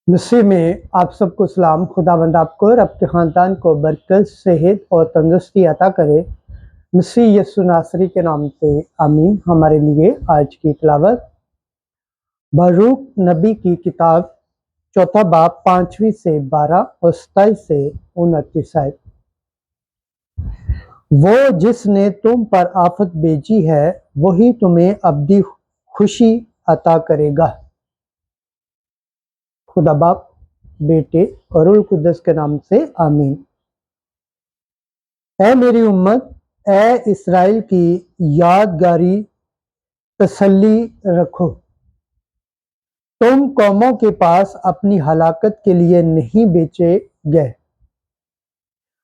مسیح میں آپ سب کو سلام۔ خداوند آپ کو اور آپ کے خاندان کو برکت، صحت اور تندرستی عطا کرے۔ مسیح یسوع ناصری کے نام سے آمین۔ ہمارے لیے آج کی تلاوت باروک نبی کی کتاب 4 باب 5 سے 12 اور 27 سے 29 آیت۔ وہ جس نے تم پر آفت بھیجی ہے وہی تمہیں ابدی خوشی عطا کرے گا۔ خدا باپ، بیٹے اور روح القدس کے نام سے آمین۔ اے میری امت، اے اسرائیل کی یادگاری تسلی رکھو۔ تم قوموں کے پاس اپنی ہلاکت کے لیے نہیں بیچے گئے،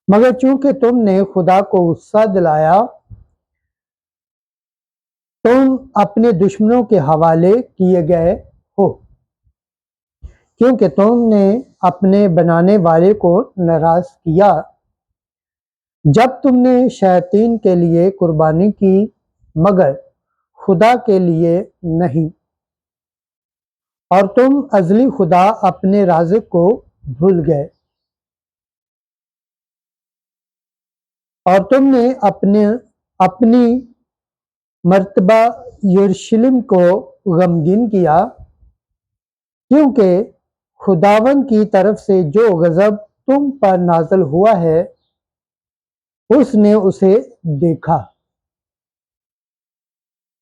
مگر چونکہ تم نے خدا کو غصہ دلایا، تم اپنے دشمنوں کے حوالے کیے گئے ہو، کیونکہ تم نے اپنے بنانے والے کو ناراض کیا۔ جب تم نے شیاطین کے لیے قربانی کی مگر خدا کے لیے نہیں، اور تم ازلی خدا اپنے رازق کو بھول گئے، اور تم نے اپنی مرتبہ یروشلم کو غمگین کیا، کیونکہ خداوند کی طرف سے جو غضب تم پر نازل ہوا ہے اس نے اسے دیکھا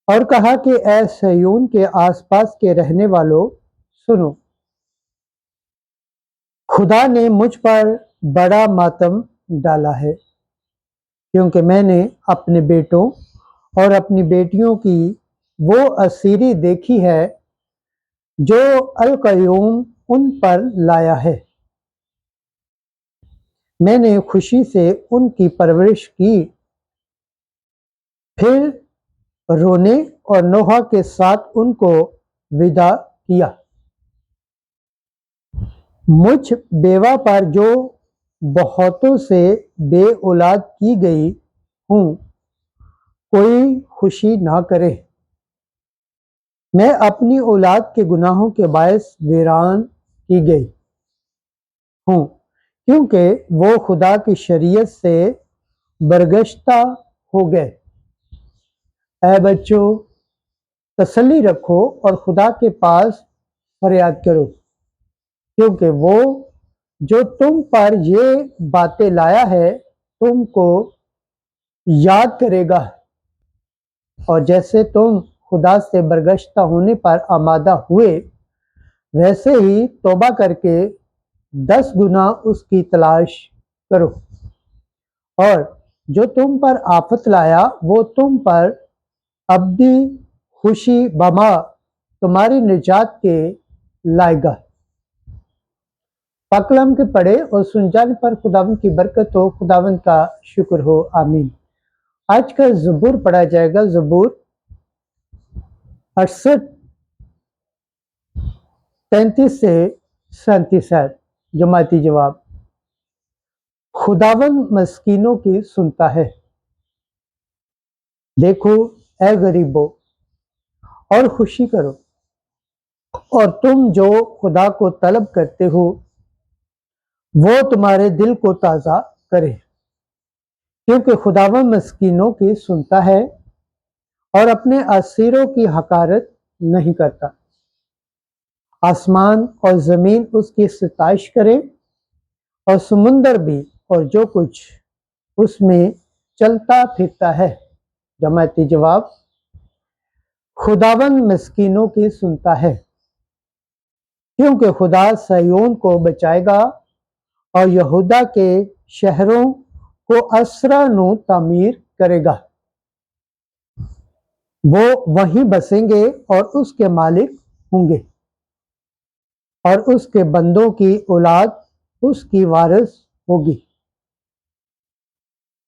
اور کہا کہ اے صہیون کے آس پاس کے رہنے والوں، سنو، خدا نے مجھ پر بڑا ماتم ڈالا ہے، کیونکہ میں نے اپنے بیٹوں اور اپنی بیٹیوں کی وہ اسیری دیکھی ہے جو القیوم ان پر لایا ہے۔ میں نے خوشی سے ان کی پرورش کی، پھر رونے اور نوحہ کے ساتھ ان کو ودا کیا۔ مجھ بیوہ پر جو بہتوں سے بے اولاد کی گئی ہوں، کوئی خوشی نہ کرے۔ میں اپنی اولاد کے گناہوں کے باعث ویران کی گئی ہوں، کیونکہ وہ خدا کی شریعت سے برگشتہ ہو گئے۔ اے بچوں، تسلی رکھو اور خدا کے پاس فریاد کرو، کیونکہ وہ جو تم پر یہ باتیں لایا ہے تم کو یاد کرے گا، اور جیسے تم خدا سے برگشتہ ہونے پر آمادہ ہوئے ویسے ہی توبہ کر کے 10 گنا اس کی تلاش کرو، اور جو تم پر آفت لایا وہ تم پر ابدی خوشی بما تمہاری نجات کے لائے گا۔ پاک کلام کے پڑھے اور سن جانے پر خداوند کی برکت ہو، خداوند کا شکر ہو، آمین۔ آج کا زبور پڑھا جائے گا، زبور 68 33 سے 37 آیت۔ جماعتی جواب: خداوند مسکینوں کی سنتا ہے۔ دیکھو اے غریبو اور خوشی کرو، اور تم جو خدا کو طلب کرتے ہو وہ تمہارے دل کو تازہ کرے، کیونکہ خداوند مسکینوں کی سنتا ہے اور اپنے اسیروں کی حقارت نہیں کرتا۔ آسمان اور زمین اس کی ستائش کرے، اور سمندر بھی اور جو کچھ اس میں چلتا پھرتا ہے۔ جماعتی جواب: خداوند مسکینوں کی سنتا ہے، کیونکہ خدا صہیون کو بچائے گا اور یہودا کے شہروں کو اسرا نو تعمیر کرے گا۔ وہ وہیں بسیں گے اور اس کے مالک ہوں گے، اور اس کے بندوں کی اولاد اس کی وارث ہوگی۔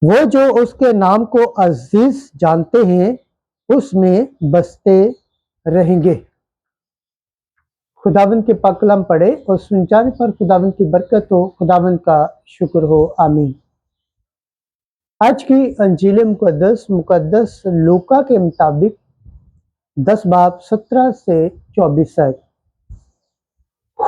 وہ جو اس کے نام کو عزیز جانتے ہیں اس میں بستے رہیں گے۔ خداوند کے پاک کلام پڑھے اور سن جانے پر خداوند کی برکت ہو، خداوند کا شکر ہو، آمین۔ آج کی انجیل مقدس لوکا کے مطابق 10 باب 17 سے 24 آیت۔